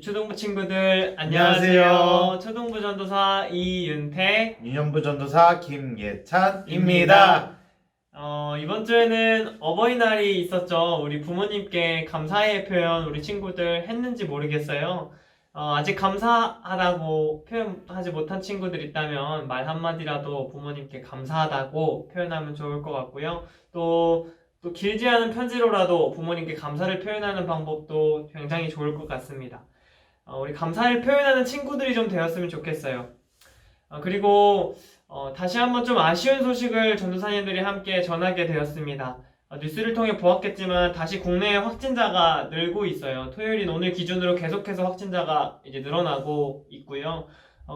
초등부 친구들 안녕하세요. 초등부 전도사 이윤태, 유년부 전도사 김예찬입니다. 이번 주에는 어버이날이 있었죠. 우리 부모님께 감사의 표현 우리 친구들 했는지 모르겠어요. 아직 감사하다고 표현하지 못한 친구들 있다면 말 한마디라도 부모님께 감사하다고 표현하면 좋을 것 같고요. 또 길지 않은 편지로라도 부모님께 감사를 표현하는 방법도 굉장히 좋을 것 같습니다. 우리 감사를 표현하는 친구들이 좀 되었으면 좋겠어요. 그리고 다시 한번 좀 아쉬운 소식을 전도사님들이 함께 전하게 되었습니다. 뉴스를 통해 보았겠지만 다시 국내에 확진자가 늘고 있어요. 토요일인 오늘 기준으로 계속해서 확진자가 이제 늘어나고 있고요.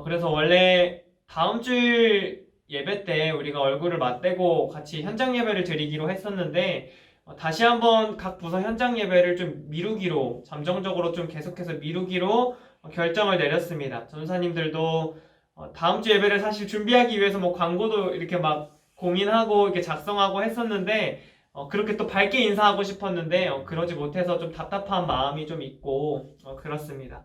그래서 원래 다음 주일 예배 때 우리가 얼굴을 맞대고 같이 현장 예배를 드리기로 했었는데 다시 한번 각 부서 현장 예배를 좀 미루기로, 잠정적으로 좀 계속해서 미루기로 결정을 내렸습니다. 전도사님들도 다음 주 예배를 사실 준비하기 위해서 뭐 광고도 이렇게 막 고민하고 이렇게 작성하고 했었는데 그렇게 또 밝게 인사하고 싶었는데 그러지 못해서 좀 답답한 마음이 좀 있고 그렇습니다.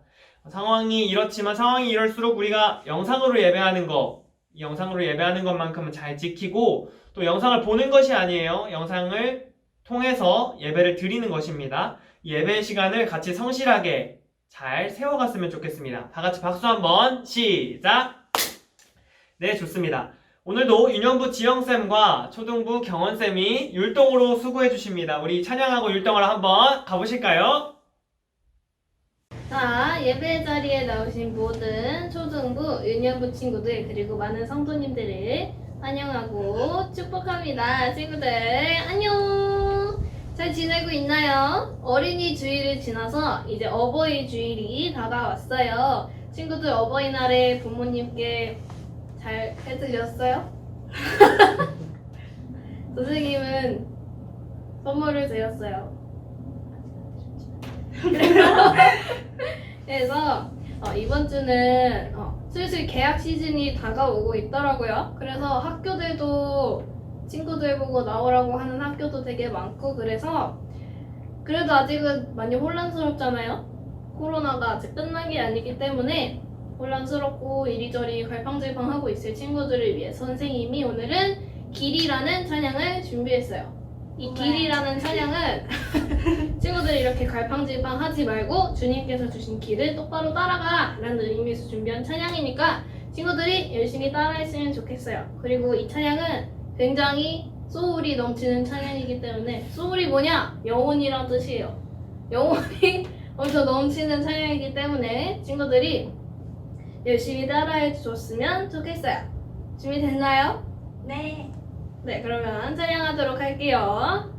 상황이 이렇지만 상황이 이럴수록 우리가 영상으로 예배하는 거, 이 영상으로 예배하는 것만큼은 잘 지키고 또 영상을 보는 것이 아니에요. 영상을 통해서 예배를 드리는 것입니다. 예배 시간을 같이 성실하게 잘 세워갔으면 좋겠습니다. 다 같이 박수 한번 시작! 네, 좋습니다. 오늘도 유년부 지영쌤과 초등부 경원쌤이 율동으로 수고해 주십니다. 우리 찬양하고 율동을 한번 가보실까요? 자, 예배 자리에 나오신 모든 초등부, 유년부 친구들 그리고 많은 성도님들을 환영하고 축복합니다. 친구들 안녕! 잘 지내고 있나요? 어린이 주일을 지나서 이제 어버이 주일이 다가왔어요. 친구들 어버이날에 부모님께 잘 해드렸어요? 선생님은 선물을 드렸어요. 그래서 이번 주는 슬슬 개학 시즌이 다가오고 있더라고요. 그래서 학교들도 친구들 보고 나오라고 하는 학교도 되게 많고 그래서 그래도 아직은 많이 혼란스럽잖아요. 코로나가 아직 끝난 게 아니기 때문에 혼란스럽고 이리저리 갈팡질팡하고 있을 친구들을 위해 선생님이 오늘은 길이라는 찬양을 준비했어요. 이 길이라는 찬양은 친구들이 이렇게 갈팡질팡 하지 말고 주님께서 주신 길을 똑바로 따라가 라는 의미에서 준비한 찬양이니까 친구들이 열심히 따라했으면 좋겠어요. 그리고 이 찬양은 굉장히 소울이 넘치는 찬양이기 때문에 소울이 뭐냐? 영혼이란 뜻이에요. 영혼이 엄청 넘치는 찬양이기 때문에 친구들이 열심히 따라해 줬으면 좋겠어요. 준비됐나요? 네. 네, 그러면 찬양하도록 할게요.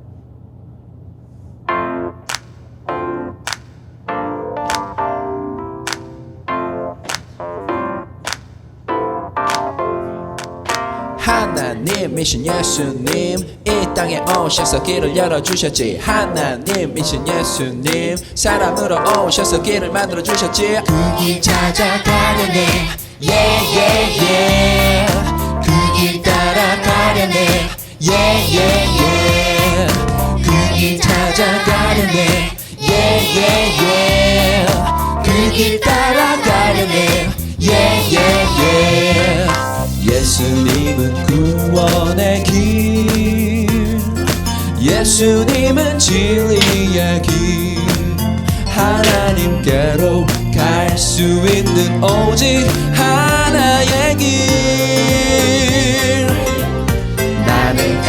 하나님이신 예수님 이 땅에 오셔서 길을 열어주셨지. 하나님이신 예수님 사람으로 오셔서 길을 만들어주셨지. 그 길 찾아가려네 예예예 그 길 따라가려네 예예예 그 길 찾아가려네 예예예 그 길 따라가려네 예예예 예수님은 구원의 길 예수님은 진리의 길 하나님께로 갈 수 있는 오직 하나의 길 나는 그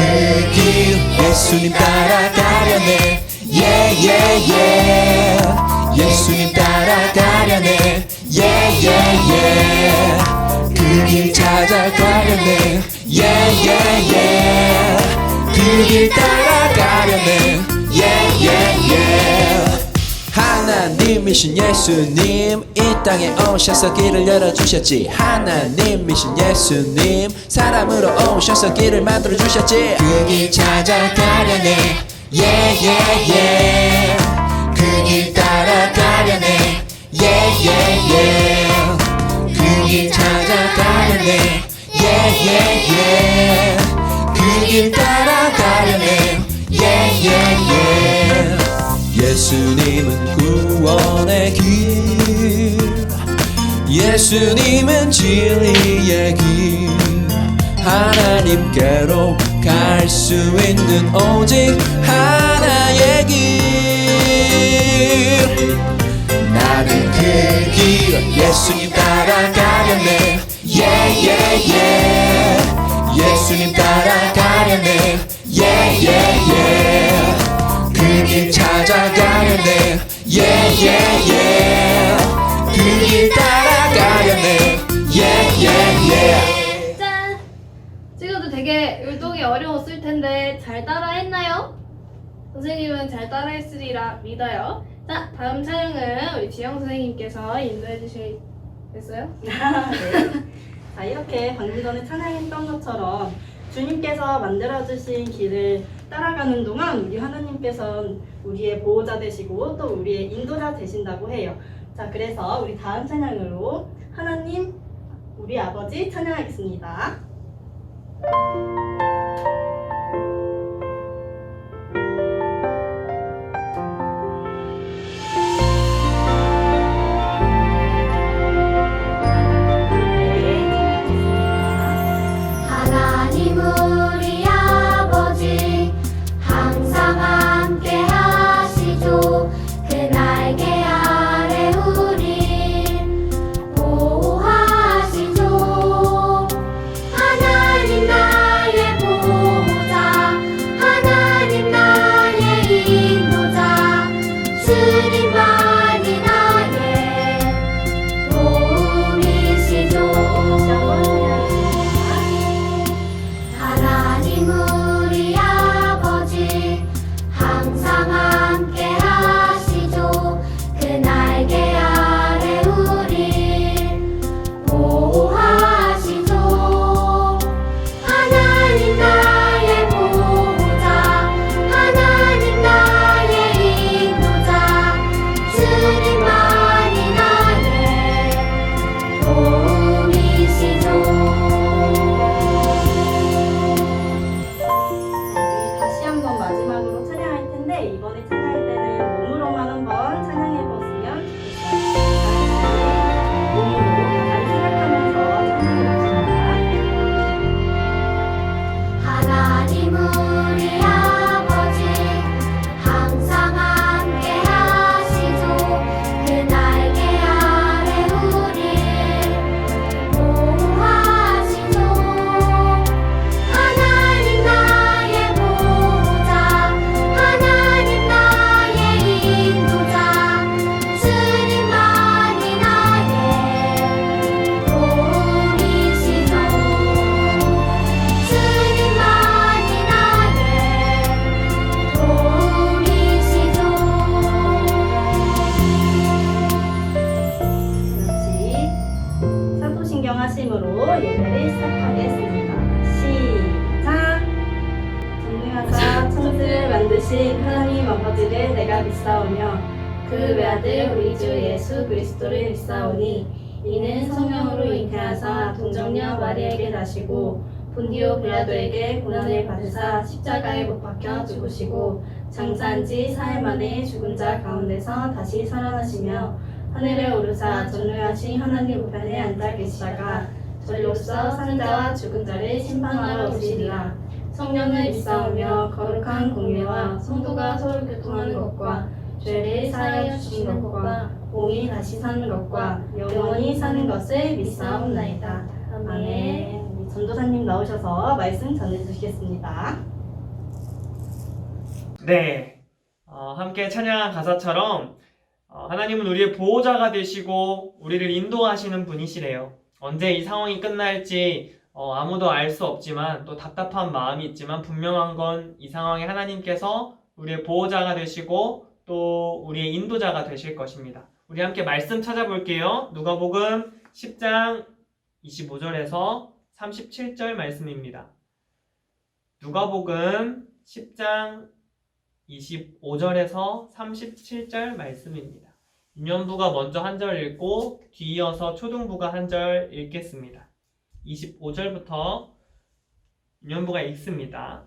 길 예수님 따라가려네 예예예 예수님 따라가려네 yeah yeah yeah 그 길 찾아가려네 yeah yeah yeah 그 길 따라가려네 yeah yeah yeah 하나님이신 예수님 이 땅에 오셔서 길을 열어주셨지 하나님이신 예수님 사람으로 오셔서 길을 만들어주셨지 그 길 찾아가려네 yeah yeah yeah 그 길 따라가려네 yeah yeah yeah 그 길 찾아가려네 yeah yeah yeah 그 길 따라가려네 yeah yeah yeah 예수님은 구원의 길 예수님은 진리의 길 하나님께로 갈 수 있는 오직 하나의 길 나는 그 길 예수님 따라가려네 yeah yeah yeah 예수님 따라가려네 yeah yeah yeah 그 길 찾아가려네 yeah yeah yeah 그 길 따라가려네 yeah yeah yeah 짠! 찍어도 되게 율동이 어려웠을 텐데 잘 따라했나요? 선생님은 잘 따라했으리라 믿어요. 자, 다음 촬영은 우리 지영 선생님께서 인도해 주시겠어요? 네. 자, 이렇게 방금 전에 찬양했던 것처럼 주님께서 만들어주신 길을 따라가는 동안 우리 하나님께서는 우리의 보호자 되시고 또 우리의 인도자 되신다고 해요. 자, 그래서 우리 다음 찬양으로 하나님, 우리 아버지 찬양하겠습니다. 하나님 우리 아버지 항상 함께 하시죠 그 날개 아래 우리 보호하시죠 하나님 나의 보호자 하나님 나의 인도자 주님만이 나의 도움이시죠 하나님 우리 아버지 항상 함께 하시죠 그 날개 아래 우리 보호하시죠 하나님 나의 보호자 하나님 나의 인도자 주님만이 나의 도움이시죠 우리 다시 한번 마지막으로 찬양할 텐데 이번에 찬양할 때는 몸으로만 한번 찬양해 보시면 좋겠어요. 몸으로 가사를 생각하면서 찬양해 봅시다. 하나님 우리 아버지 항상 함께 하시죠 그 날개 아래 우리 보호하시죠 하나님 나의 보호자 하나님 나의 인도자 주님만이 나의 도움이시죠 주님만이 나의 도움이시죠 같이 사도신경 하심으로 예배를 시작하겠습니다. 시작! 전능하사 천지를 만드신 하나님 아버지를 내가 믿사오며 그 외아들 우리 주 예수 그리스도를 믿사오니 이는 성령으로 잉태하사 동정녀 마리아에게 나시고 본디오 빌라도에게 고난을 받으사 십자가에 못 박혀 죽으시고 장사한 지 사흘 만에 죽은 자 가운데서 다시 살아나시며 하늘에 오르사 전능하신 하나님 우편에 앉아 계시다가 저리로서 사는 자와 죽은 자를 심판하러 오시리라. 성령을 믿사오며 거룩한 공예와 성도가 서로 교통하는 것과 죄를 사하여 주시는 것과 몸이 다시 사는 것과 영원히 사는 것을 믿사옵나이다. 아멘. 우리 전도사님 나오셔서 말씀 전해주시겠습니다. 네, 함께 찬양한 가사처럼 하나님은 우리의 보호자가 되시고 우리를 인도하시는 분이시래요. 언제 이 상황이 끝날지 아무도 알 수 없지만 또 답답한 마음이 있지만 분명한 건 이 상황에 하나님께서 우리의 보호자가 되시고 또 우리의 인도자가 되실 것입니다. 우리 함께 말씀 찾아볼게요. 누가복음 10장 25절에서 37절 말씀입니다. 누가복음 10장 25절에서 37절 말씀입니다. 유년부가 먼저 한 절 읽고 뒤이어서 초등부가 한 절 읽겠습니다. 25절부터 유년부가 읽습니다.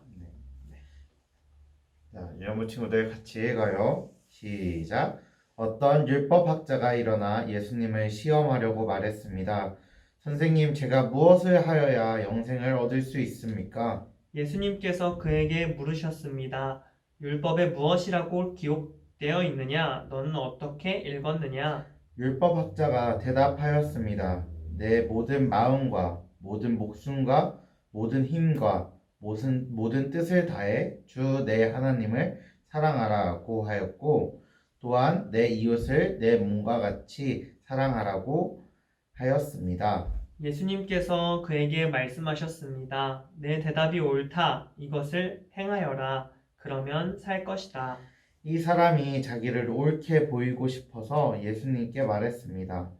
자, 유년부 친구들 같이 읽어요. 시작. 어떤 율법학자가 일어나 예수님을 시험하려고 말했습니다. 선생님, 제가 무엇을 하여야 영생을 얻을 수 있습니까? 예수님께서 그에게 물으셨습니다. 율법에 무엇이라고 기록되어 있느냐? 너는 어떻게 읽었느냐? 율법학자가 대답하였습니다. 내 모든 마음과 모든 목숨과 모든 힘과 모든 뜻을 다해 주 내 하나님을 사랑하라고 하였고 또한 내 이웃을 내 몸과 같이 사랑하라고 하였습니다. 예수님께서 그에게 말씀하셨습니다. 내 대답이 옳다. 이것을 행하여라. 그러면 살 것이다. 이 사람이 자기를 옳게 보이고 싶어서 예수님께 말했습니다.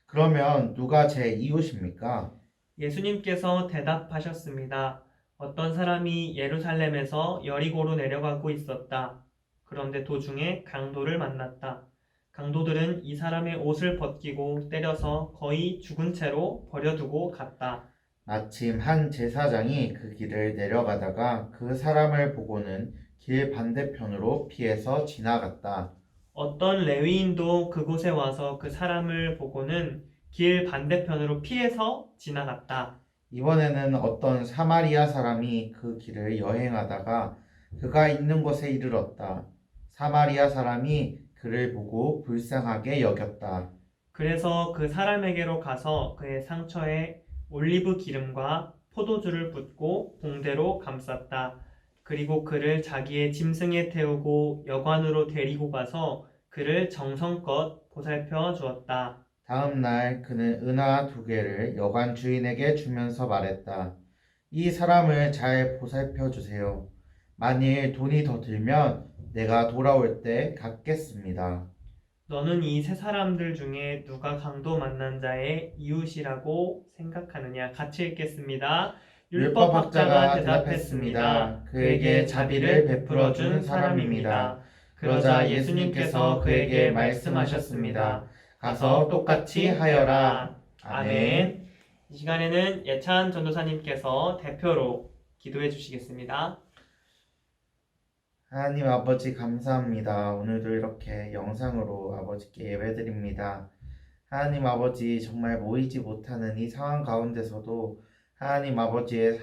그러면 누가 제 이웃입니까? 예수님께서 대답하셨습니다. 어떤 사람이 예루살렘에서 여리고로 내려가고 있었다. 그런데 도중에 강도를 만났다. 강도들은 이 사람의 옷을 벗기고 때려서 거의 죽은 채로 버려두고 갔다. 마침 한 제사장이 그 길을 내려가다가 그 사람을 보고는 길 반대편으로 피해서 지나갔다. 어떤 레위인도 그곳에 와서 그 사람을 보고는 길 반대편으로 피해서 지나갔다. 이번에는 어떤 사마리아 사람이 그 길을 여행하다가 그가 있는 곳에 이르렀다. 사마리아 사람이 그를 보고 불쌍하게 여겼다. 그래서 그 사람에게로 가서 그의 상처에 올리브 기름과 포도주를 붓고 봉대로 감쌌다. 그리고 그를 자기의 짐승에 태우고 여관으로 데리고 가서 그를 정성껏 보살펴 주었다. 다음 날 그는 은화 2개를 여관 주인에게 주면서 말했다. 이 사람을 잘 보살펴 주세요. 만일 돈이 더 들면 내가 돌아올 때 갚겠습니다. 너는 이 세 사람들 중에 누가 강도 만난 자의 이웃이라고 생각하느냐? 같이 읽겠습니다. 율법학자가 대답했습니다. 그에게 자비를 베풀어 준 사람입니다. 그러자 예수님께서 그에게 말씀하셨습니다. 가서 똑같이 하여라. 아멘. 이 시간에는 예찬 전도사님께서 대표로 기도해 주시겠습니다. 하나님 아버지 감사합니다. 오늘도 이렇게 영상으로 아버지께 예배드립니다. 하나님 아버지 정말 모이지 못하는 이 상황 가운데서도 하나님 아버지를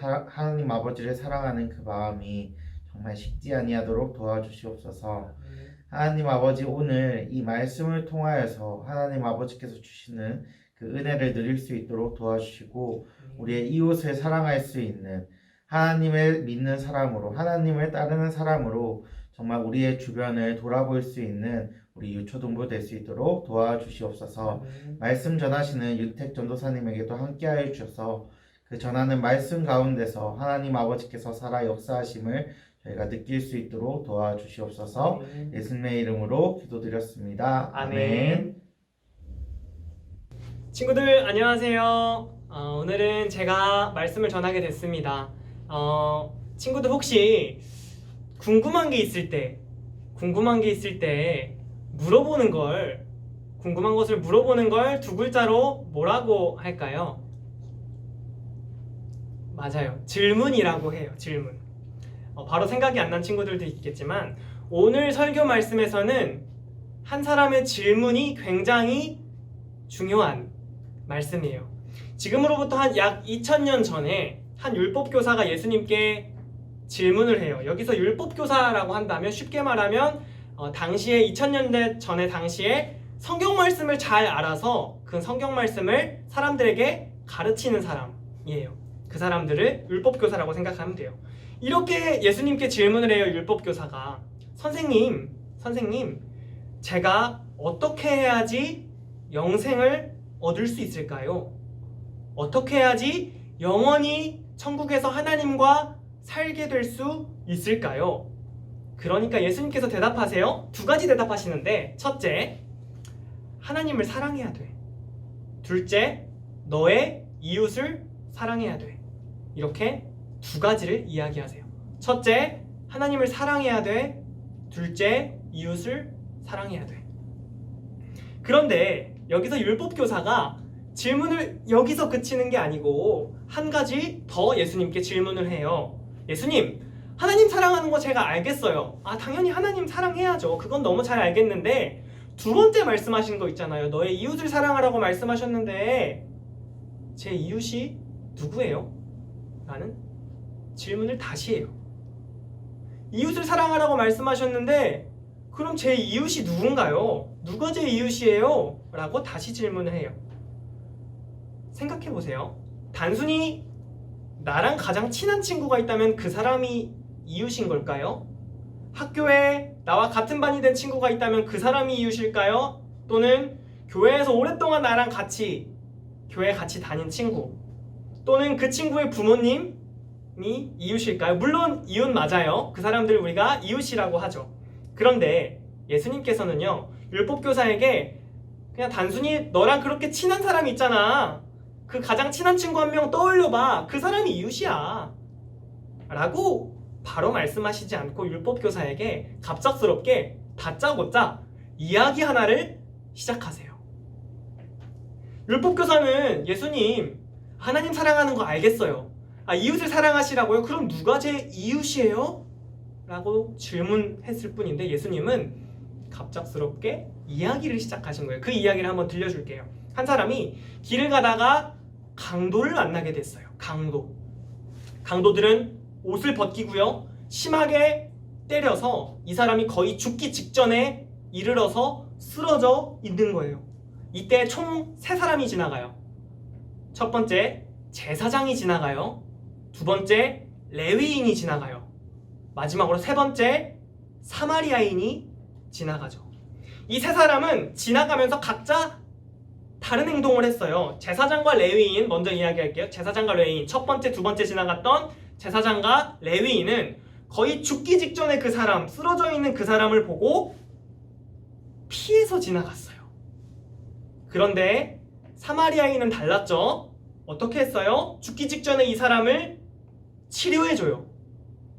사랑하는 그 마음이 정말 식지 아니하도록 도와주시옵소서. 하나님 아버지 오늘 이 말씀을 통하여서 하나님 아버지께서 주시는 그 은혜를 누릴 수 있도록 도와주시고 우리의 이웃을 사랑할 수 있는 하나님을 믿는 사람으로 하나님을 따르는 사람으로 정말 우리의 주변을 돌아볼 수 있는 우리 유초동부 될 수 있도록 도와주시옵소서. 말씀 전하시는 윤택 전도사님에게도 함께하여 주셔서 그 전하는 말씀 가운데서 하나님 아버지께서 살아 역사하심을 저희가 느낄 수 있도록 도와주시옵소서. 예수님의 이름으로 기도드렸습니다. 아멘. 친구들 안녕하세요. 오늘은 제가 말씀을 전하게 됐습니다. 친구들 혹시 궁금한 게 있을 때 궁금한 것을 물어보는 걸 두 글자로 뭐라고 할까요? 맞아요. 질문이라고 해요. 질문. 바로 생각이 안 난 친구들도 있겠지만 오늘 설교 말씀에서는 한 사람의 질문이 굉장히 중요한 말씀이에요. 지금으로부터 한 약 2000년 전에 한 율법교사가 예수님께 질문을 해요. 여기서 율법교사라고 한다면 쉽게 말하면 당시에 2000년대 전에 당시에 성경 말씀을 잘 알아서 그 성경 말씀을 사람들에게 가르치는 사람이에요. 그 사람들을 율법교사라고 생각하면 돼요. 이렇게 예수님께 질문을 해요. 율법교사가 선생님 제가 어떻게 해야지 영생을 얻을 수 있을까요? 어떻게 해야지 영원히 천국에서 하나님과 살게 될 수 있을까요? 그러니까 예수님께서 대답하세요. 두 가지 대답하시는데, 첫째, 하나님을 사랑해야 돼. 둘째, 너의 이웃을 사랑해야 돼. 이렇게 두 가지를 이야기하세요. 첫째, 하나님을 사랑해야 돼. 둘째, 이웃을 사랑해야 돼. 그런데 여기서 율법교사가 질문을 여기서 그치는 게 아니고 한 가지 더 예수님께 질문을 해요. 예수님, 하나님 사랑하는 거 제가 알겠어요. 당연히 하나님 사랑해야죠. 그건 너무 잘 알겠는데 두 번째 말씀하신 거 있잖아요. 너의 이웃을 사랑하라고 말씀하셨는데 제 이웃이 누구예요? 라는 질문을 다시 해요. 이웃을 사랑하라고 말씀하셨는데 그럼 제 이웃이 누군가요? 누가 제 이웃이에요? 라고 다시 질문을 해요. 생각해보세요. 단순히 나랑 가장 친한 친구가 있다면 그 사람이 이웃인 걸까요? 학교에 나와 같은 반이 된 친구가 있다면 그 사람이 이웃일까요? 또는 교회에서 오랫동안 나랑 같이 교회 같이 다닌 친구, 또는 그 친구의 부모님이 이웃일까요? 물론 이웃 맞아요. 그 사람들 우리가 이웃이라고 하죠. 그런데 예수님께서는요, 율법교사에게 그냥 단순히 너랑 그렇게 친한 사람이 있잖아, 그 가장 친한 친구 한 명 떠올려봐, 그 사람이 이웃이야 라고 바로 말씀하시지 않고 율법교사에게 갑작스럽게 다짜고짜 이야기 하나를 시작하세요. 율법교사는 예수님, 하나님 사랑하는 거 알겠어요. 이웃을 사랑하시라고요? 그럼 누가 제 이웃이에요? 라고 질문했을 뿐인데 예수님은 갑작스럽게 이야기를 시작하신 거예요. 그 이야기를 한번 들려줄게요. 한 사람이 길을 가다가 강도를 만나게 됐어요. 강도들은 옷을 벗기고요, 심하게 때려서 이 사람이 거의 죽기 직전에 이르러서 쓰러져 있는 거예요. 이때 총 3사람이 지나가요. 첫 번째, 제사장이 지나가요. 두 번째, 레위인이 지나가요. 마지막으로 세 번째, 사마리아인이 지나가죠. 이 3사람은 지나가면서 각자 다른 행동을 했어요. 제사장과 레위인 먼저 이야기할게요. 제사장과 레위인, 첫 번째, 두 번째 지나갔던 제사장과 레위인은 거의 죽기 직전에 그 사람, 쓰러져 있는 그 사람을 보고 피해서 지나갔어요. 그런데 사마리아인은 달랐죠. 어떻게 했어요? 죽기 직전에 이 사람을 치료해줘요.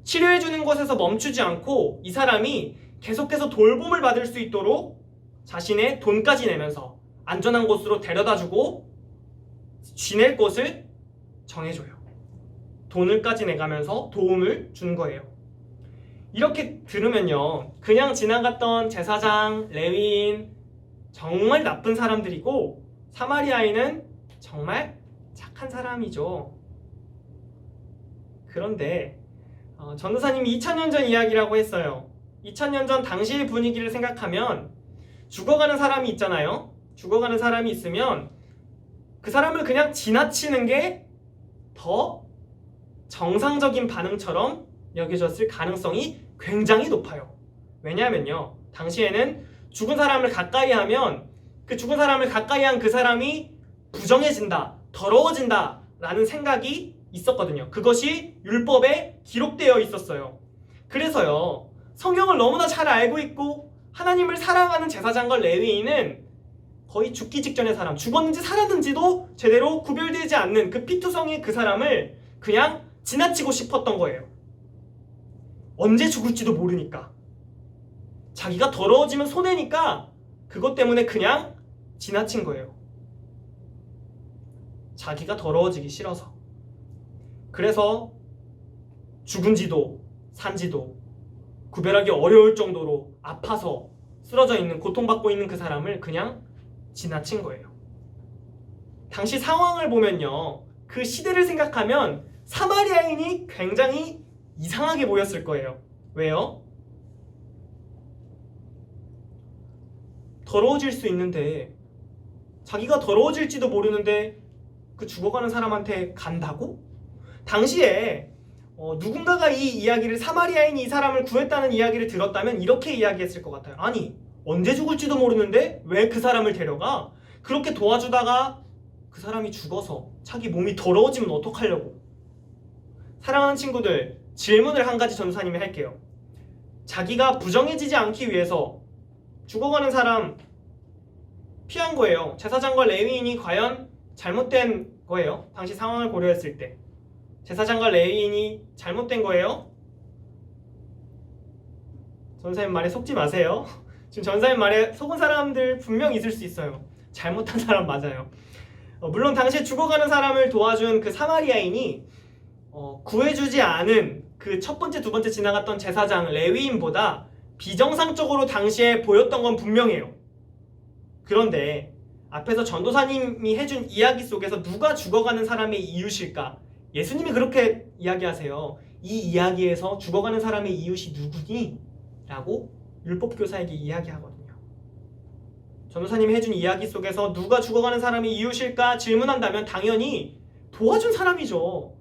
치료해주는 것에서 멈추지 않고 이 사람이 계속해서 돌봄을 받을 수 있도록 자신의 돈까지 내면서 안전한 곳으로 데려다주고 지낼 곳을 정해줘요. 돈을까지 내가면서 도움을 준 거예요. 이렇게 들으면요, 그냥 지나갔던 제사장, 레위인 정말 나쁜 사람들이고 사마리아인은 정말 착한 사람이죠. 그런데 전도사님이 2000년 전 이야기라고 했어요. 2000년 전 당시의 분위기를 생각하면 죽어가는 사람이 있잖아요. 죽어가는 사람이 있으면 그 사람을 그냥 지나치는 게 더 정상적인 반응처럼 여겨졌을 가능성이 굉장히 높아요. 왜냐하면요, 당시에는 죽은 사람을 가까이 하면 그 죽은 사람을 가까이 한 그 사람이 부정해진다, 더러워진다 라는 생각이 있었거든요. 그것이 율법에 기록되어 있었어요. 그래서요, 성경을 너무나 잘 알고 있고 하나님을 사랑하는 제사장과 레위인은 거의 죽기 직전의 사람, 죽었는지 살았는지도 제대로 구별되지 않는 그 피투성이 그 사람을 그냥 지나치고 싶었던 거예요. 언제 죽을지도 모르니까, 자기가 더러워지면 손해니까 그것 때문에 그냥 지나친 거예요. 자기가 더러워지기 싫어서. 그래서 죽은지도 산지도 구별하기 어려울 정도로 아파서 쓰러져 있는, 고통받고 있는 그 사람을 그냥 지나친 거예요. 당시 상황을 보면요, 그 시대를 생각하면 사마리아인이 굉장히 이상하게 보였을 거예요. 왜요? 더러워질 수 있는데, 자기가 더러워질지도 모르는데 그 죽어가는 사람한테 간다고? 당시에 누군가가 이 이야기를, 사마리아인이 이 사람을 구했다는 이야기를 들었다면 이렇게 이야기했을 것 같아요. 아니, 언제 죽을지도 모르는데 왜 그 사람을 데려가? 그렇게 도와주다가 그 사람이 죽어서 자기 몸이 더러워지면 어떡하려고? 사랑하는 친구들, 질문을 한 가지 전도사님이 할게요. 자기가 부정해지지 않기 위해서 죽어가는 사람 피한 거예요. 제사장과 레위인이 과연 잘못된 거예요? 당시 상황을 고려했을 때 제사장과 레위인이 잘못된 거예요? 전사님 말에 속지 마세요. 지금 전사님 말에 속은 사람들 분명 있을 수 있어요. 잘못한 사람 맞아요. 물론 당시에 죽어가는 사람을 도와준 그 사마리아인이 구해주지 않은 그 첫 번째, 두 번째 지나갔던 제사장 레위인보다 비정상적으로 당시에 보였던 건 분명해요. 그런데 앞에서 전도사님이 해준 이야기 속에서 누가 죽어가는 사람의 이웃일까? 예수님이 그렇게 이야기하세요. 이 이야기에서 죽어가는 사람의 이웃이 누구니? 라고 율법교사에게 이야기하거든요. 전도사님이 해준 이야기 속에서 누가 죽어가는 사람이 이웃일까 질문한다면 당연히 도와준 사람이죠.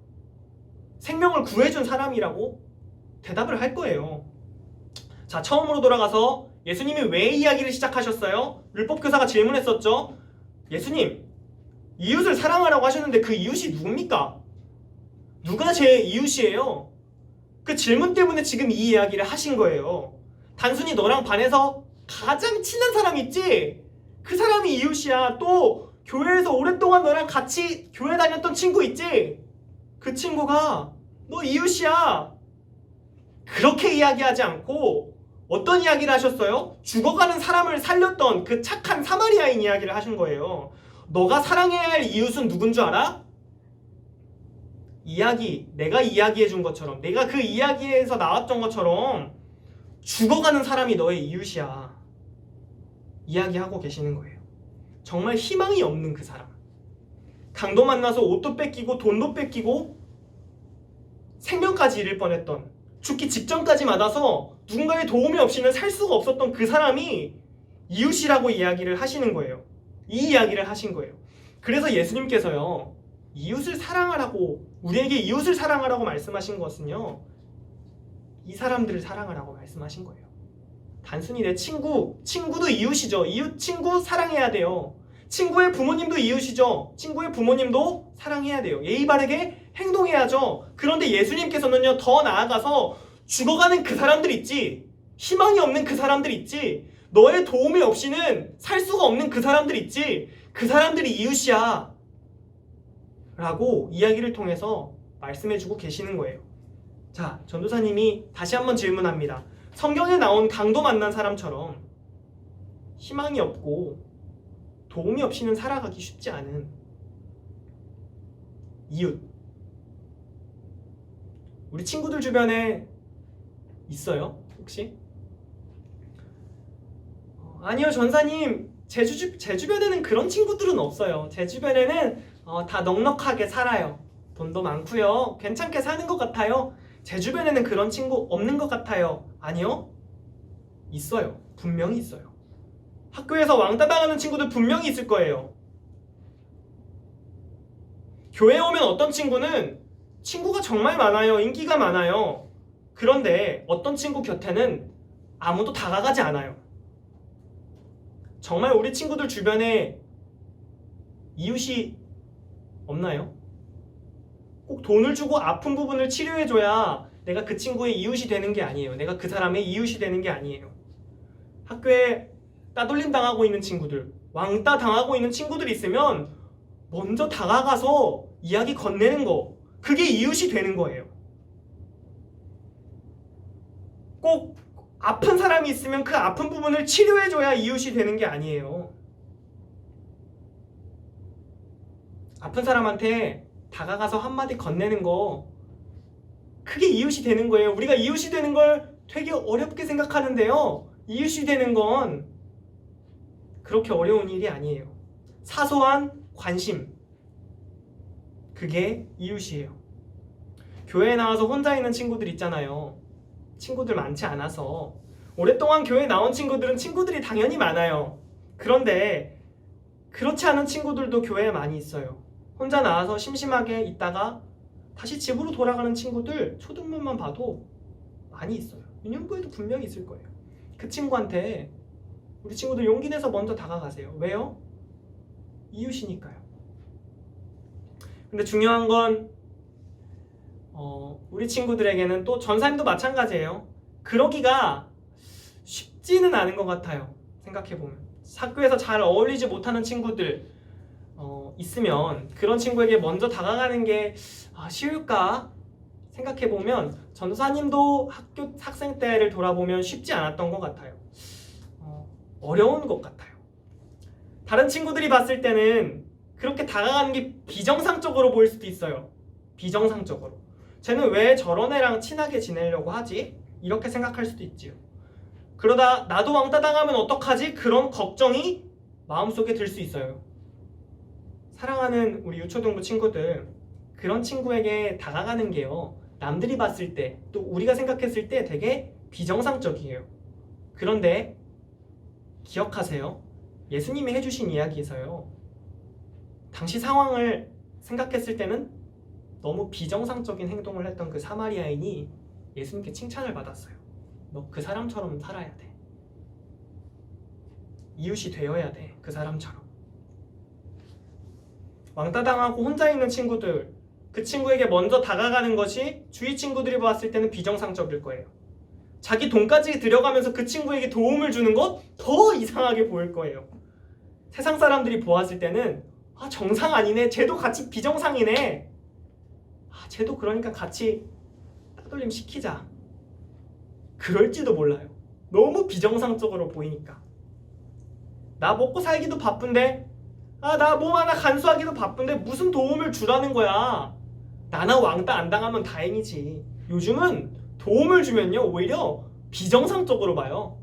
생명을 구해준 사람이라고 대답을 할 거예요. 자, 처음으로 돌아가서 예수님이 왜 이야기를 시작하셨어요? 율법교사가 질문했었죠. 예수님, 이웃을 사랑하라고 하셨는데 그 이웃이 누굽니까? 누가 제 이웃이에요? 그 질문 때문에 지금 이 이야기를 하신 거예요. 단순히 너랑 반에서 가장 친한 사람 있지? 그 사람이 이웃이야. 또 교회에서 오랫동안 너랑 같이 교회 다녔던 친구 있지? 그 친구가 너 이웃이야. 그렇게 이야기하지 않고 어떤 이야기를 하셨어요? 죽어가는 사람을 살렸던 그 착한 사마리아인 이야기를 하신 거예요. 너가 사랑해야 할 이웃은 누군 줄 알아? 내가 이야기해 준 것처럼, 내가 그 이야기에서 나왔던 것처럼 죽어가는 사람이 너의 이웃이야. 이야기하고 계시는 거예요. 정말 희망이 없는 그 사람. 강도 만나서 옷도 뺏기고 돈도 뺏기고 생명까지 잃을 뻔했던, 죽기 직전까지 맞아서 누군가의 도움이 없이는 살 수가 없었던 그 사람이 이웃이라고 이야기를 하시는 거예요. 이 이야기를 하신 거예요. 그래서 예수님께서요, 이웃을 사랑하라고, 우리에게 이웃을 사랑하라고 말씀하신 것은요, 이 사람들을 사랑하라고 말씀하신 거예요. 단순히 내 친구도 이웃이죠. 친구 사랑해야 돼요. 친구의 부모님도 이웃이죠. 친구의 부모님도 사랑해야 돼요. 예의 바르게 행동해야죠. 그런데 예수님께서는요, 더 나아가서 죽어가는 그 사람들 있지, 희망이 없는 그 사람들 있지, 너의 도움이 없이는 살 수가 없는 그 사람들 있지, 그 사람들이 이웃이야 라고 이야기를 통해서 말씀해주고 계시는 거예요. 자, 전도사님이 다시 한번 질문합니다. 성경에 나온 강도 만난 사람처럼 희망이 없고 도움이 없이는 살아가기 쉽지 않은 이웃, 우리 친구들 주변에 있어요? 혹시? 아니요, 전사님, 제 주변에는 그런 친구들은 없어요. 제 주변에는 다 넉넉하게 살아요. 돈도 많고요. 괜찮게 사는 것 같아요. 제 주변에는 그런 친구 없는 것 같아요. 아니요? 있어요. 분명히 있어요. 학교에서 왕따 당하는 친구들 분명히 있을 거예요. 교회에 오면 어떤 친구는 친구가 정말 많아요. 인기가 많아요. 그런데 어떤 친구 곁에는 아무도 다가가지 않아요. 정말 우리 친구들 주변에 이웃이 없나요? 꼭 돈을 주고 아픈 부분을 치료해줘야 내가 그 친구의 이웃이 되는 게 아니에요. 내가 그 사람의 이웃이 되는 게 아니에요. 학교에 따돌림 당하고 있는 친구들, 왕따 당하고 있는 친구들이 있으면 먼저 다가가서 이야기 건네는 거, 그게 이웃이 되는 거예요. 꼭 아픈 사람이 있으면 그 아픈 부분을 치료해줘야 이웃이 되는 게 아니에요. 아픈 사람한테 다가가서 한마디 건네는 거, 그게 이웃이 되는 거예요. 우리가 이웃이 되는 걸 되게 어렵게 생각하는데요, 이웃이 되는 건 그렇게 어려운 일이 아니에요. 사소한 관심, 그게 이웃이에요. 교회에 나와서 혼자 있는 친구들 있잖아요. 친구들 많지 않아서. 오랫동안 교회에 나온 친구들은 친구들이 당연히 많아요. 그런데 그렇지 않은 친구들도 교회에 많이 있어요. 혼자 나와서 심심하게 있다가 다시 집으로 돌아가는 친구들 초등문만 봐도 많이 있어요. 유년부에도 분명히 있을 거예요. 그 친구한테 우리 친구들 용기 내서 먼저 다가가세요. 왜요? 이웃이니까요. 근데 중요한 건 우리 친구들에게는 또 전사님도 마찬가지예요. 그러기가 쉽지는 않은 것 같아요. 생각해보면 학교에서 잘 어울리지 못하는 친구들 있으면 그런 친구에게 먼저 다가가는 게 쉬울까 생각해보면 전사님도 학교 학생 때를 돌아보면 쉽지 않았던 것 같아요. 어려운 것 같아요. 다른 친구들이 봤을 때는 그렇게 다가가는 게 비정상적으로 보일 수도 있어요. 비정상적으로. 쟤는 왜 저런 애랑 친하게 지내려고 하지? 이렇게 생각할 수도 있지요. 그러다 나도 왕따 당하면 어떡하지? 그런 걱정이 마음속에 들 수 있어요. 사랑하는 우리 유초등부 친구들, 그런 친구에게 다가가는 게요, 남들이 봤을 때 또 우리가 생각했을 때 되게 비정상적이에요. 그런데 기억하세요. 예수님이 해주신 이야기에서요, 당시 상황을 생각했을 때는 너무 비정상적인 행동을 했던 그 사마리아인이 예수님께 칭찬을 받았어요. 너 그 사람처럼 살아야 돼. 이웃이 되어야 돼. 그 사람처럼. 왕따 당하고 혼자 있는 친구들, 그 친구에게 먼저 다가가는 것이 주위 친구들이 봤을 때는 비정상적일 거예요. 자기 돈까지 들여가면서 그 친구에게 도움을 주는 것 더 이상하게 보일 거예요. 세상 사람들이 보았을 때는 정상 아니네, 쟤도 같이 비정상이네, 쟤도 그러니까 같이 따돌림 시키자, 그럴지도 몰라요. 너무 비정상적으로 보이니까. 나 먹고 살기도 바쁜데, 나 몸 하나 간수하기도 바쁜데 무슨 도움을 주라는 거야. 나나 왕따 안 당하면 다행이지. 요즘은 도움을 주면요, 오히려 비정상적으로 봐요.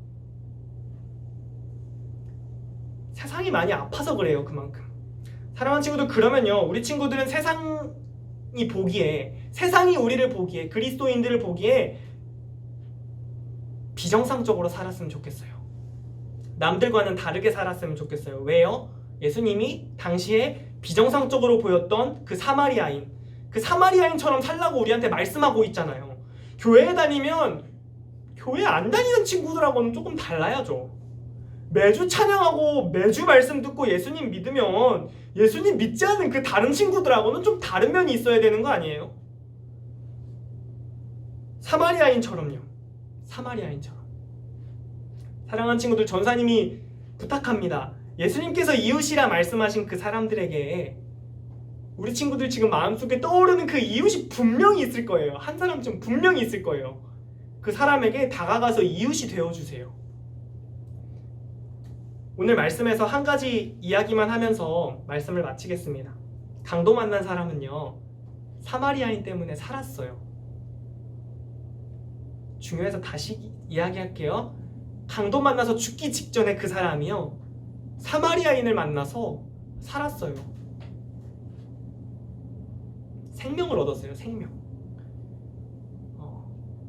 세상이 많이 아파서 그래요. 그만큼. 사랑하는 친구들, 그러면요, 우리 친구들은 세상이 보기에, 세상이 우리를 보기에, 그리스도인들을 보기에 비정상적으로 살았으면 좋겠어요. 남들과는 다르게 살았으면 좋겠어요. 왜요? 예수님이 당시에 비정상적으로 보였던 그 사마리아인처럼 살라고 우리한테 말씀하고 있잖아요. 교회에 다니면 교회 안 다니는 친구들하고는 조금 달라야죠. 매주 찬양하고 매주 말씀 듣고 예수님 믿으면 예수님 믿지 않는 그 다른 친구들하고는 좀 다른 면이 있어야 되는 거 아니에요? 사마리아인처럼요. 사마리아인처럼. 사랑하는 친구들, 전사님이 부탁합니다. 예수님께서 이웃이라 말씀하신 그 사람들에게 우리 친구들 지금 마음속에 떠오르는 그 이웃이 분명히 있을 거예요. 한 사람쯤 분명히 있을 거예요. 그 사람에게 다가가서 이웃이 되어주세요. 오늘 말씀에서 한 가지 이야기만 하면서 말씀을 마치겠습니다. 강도 만난 사람은요, 사마리아인 때문에 살았어요. 중요해서 다시 이야기할게요. 강도 만나서 죽기 직전에 그 사람이요, 사마리아인을 만나서 살았어요. 생명을 얻었어요. 생명.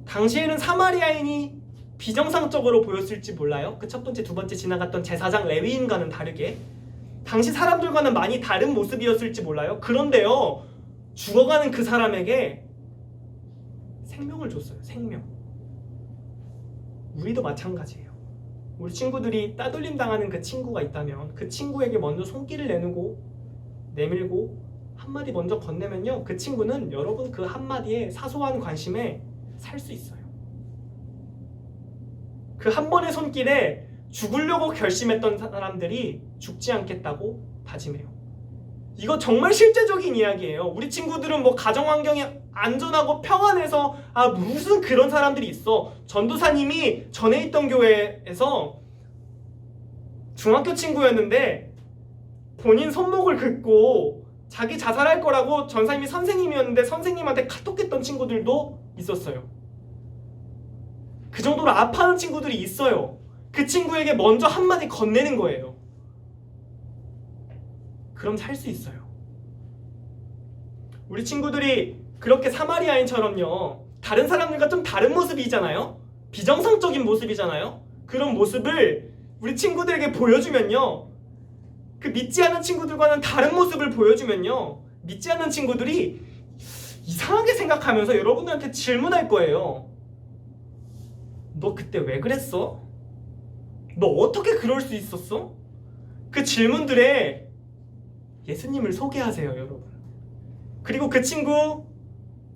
당시에는 사마리아인이 비정상적으로 보였을지 몰라요. 그 첫 번째, 두 번째 지나갔던 제사장 레위인과는 다르게 당시 사람들과는 많이 다른 모습이었을지 몰라요. 그런데요, 죽어가는 그 사람에게 생명을 줬어요. 생명. 우리도 마찬가지예요. 우리 친구들이 따돌림 당하는 그 친구가 있다면 그 친구에게 먼저 손길을 내밀고 한마디 먼저 건네면요, 그 친구는 여러분 그 한마디에 사소한 관심에 살 수 있어요. 그 한 번의 손길에 죽으려고 결심했던 사람들이 죽지 않겠다고 다짐해요. 이거 정말 실제적인 이야기예요. 우리 친구들은 뭐 가정환경이 안전하고 평안해서 무슨 그런 사람들이 있어. 전도사님이 전에 있던 교회에서 중학교 친구였는데 본인 손목을 긋고 자기 자살할 거라고 전사님이 선생님이었는데 선생님한테 카톡했던 친구들도 있었어요. 그 정도로 아파하는 친구들이 있어요. 그 친구에게 먼저 한마디 건네는 거예요. 그럼 살 수 있어요. 우리 친구들이 그렇게 사마리아인처럼요, 다른 사람들과 좀 다른 모습이잖아요. 비정상적인 모습이잖아요. 그런 모습을 우리 친구들에게 보여주면요, 그 믿지 않는 친구들과는 다른 모습을 보여주면요, 믿지 않는 친구들이 이상하게 생각하면서 여러분들한테 질문할 거예요. 너 그때 왜 그랬어? 너 어떻게 그럴 수 있었어? 그 질문들에 예수님을 소개하세요, 여러분. 그리고 그 친구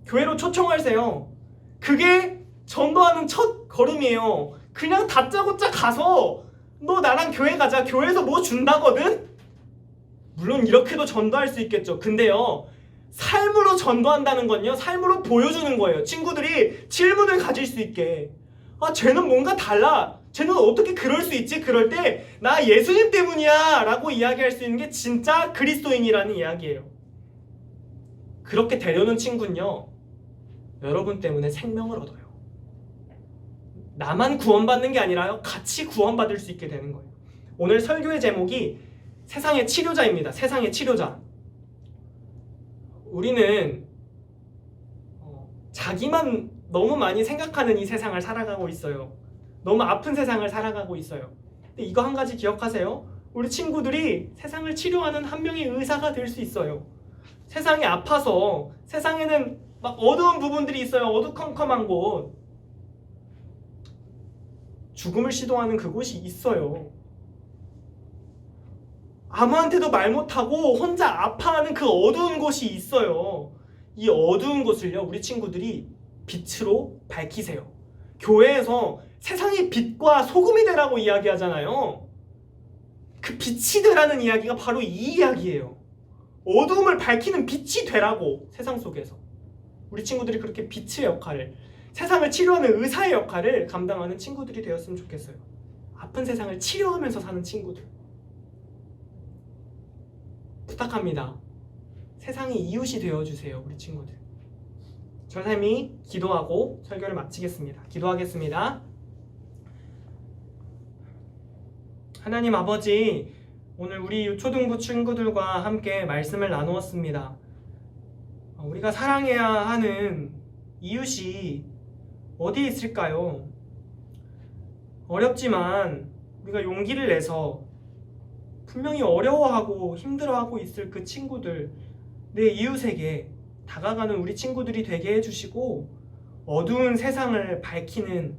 교회로 초청하세요. 그게 전도하는 첫 걸음이에요. 그냥 다짜고짜 가서 너 나랑 교회 가자. 교회에서 뭐 준다거든? 물론 이렇게도 전도할 수 있겠죠. 근데요, 삶으로 전도한다는 건요, 삶으로 보여주는 거예요. 친구들이 질문을 가질 수 있게. 아, 쟤는 뭔가 달라. 쟤는 어떻게 그럴 수 있지? 그럴 때 나 예수님 때문이야 라고 이야기할 수 있는 게 진짜 그리스도인이라는 이야기예요. 그렇게 되려는 친구는요, 여러분 때문에 생명을 얻어요. 나만 구원받는 게 아니라요, 같이 구원받을 수 있게 되는 거예요. 오늘 설교의 제목이 세상의 치료자입니다. 세상의 치료자. 우리는 자기만 너무 많이 생각하는 이 세상을 살아가고 있어요. 너무 아픈 세상을 살아가고 있어요. 근데 이거 한 가지 기억하세요. 우리 친구들이 세상을 치료하는 한 명의 의사가 될 수 있어요. 세상이 아파서, 세상에는 막 어두운 부분들이 있어요. 어두컴컴한 곳. 죽음을 시도하는 그곳이 있어요. 아무한테도 말 못하고 혼자 아파하는 그 어두운 곳이 있어요. 이 어두운 곳을요, 우리 친구들이 빛으로 밝히세요. 교회에서 세상의 빛과 소금이 되라고 이야기하잖아요. 그 빛이 되라는 이야기가 바로 이 이야기예요. 어두움을 밝히는 빛이 되라고, 세상 속에서. 우리 친구들이 그렇게 빛의 역할을, 세상을 치료하는 의사의 역할을 감당하는 친구들이 되었으면 좋겠어요. 아픈 세상을 치료하면서 사는 친구들. 부탁합니다. 세상의 이웃이 되어주세요, 우리 친구들. 전사님이 기도하고 설교를 마치겠습니다. 기도하겠습니다. 하나님 아버지, 오늘 우리 초등부 친구들과 함께 말씀을 나누었습니다. 우리가 사랑해야 하는 이웃이 어디에 있을까요? 어렵지만 우리가 용기를 내서 분명히 어려워하고 힘들어하고 있을 그 친구들, 내 이웃에게 다가가는 우리 친구들이 되게 해주시고, 어두운 세상을 밝히는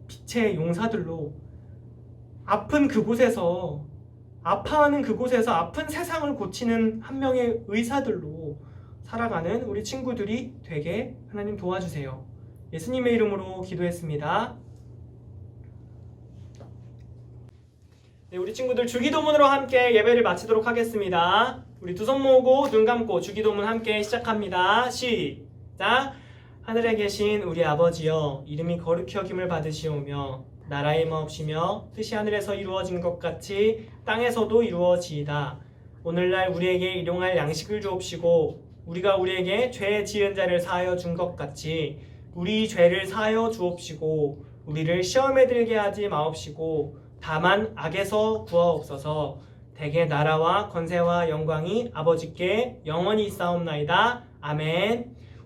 빛의 용사들로, 아픈 그곳에서, 아파하는 그곳에서 아픈 세상을 고치는 한 명의 의사들로 살아가는 우리 친구들이 되게 하나님 도와주세요. 예수님의 이름으로 기도했습니다. 네, 우리 친구들 주기도문으로 함께 예배를 마치도록 하겠습니다. 우리 두 손 모으고 눈 감고 주기도문 함께 시작합니다. 시작! 하늘에 계신 우리 아버지여, 이름이 거룩히 여김을 받으시오며 나라의 마옵시며 뜻이 하늘에서 이루어진 것 같이 땅에서도 이루어지이다. 오늘날 우리에게 일용할 양식을 주옵시고 우리가 우리에게 죄 지은 자를 사하여 준 것 같이 우리 죄를 사하여 주옵시고 우리를 시험에 들게 하지 마옵시고 다만 악에서 구하옵소서. 대개 나라와 권세와 영광이 아버지께 영원히 있사옵나이다. 아멘.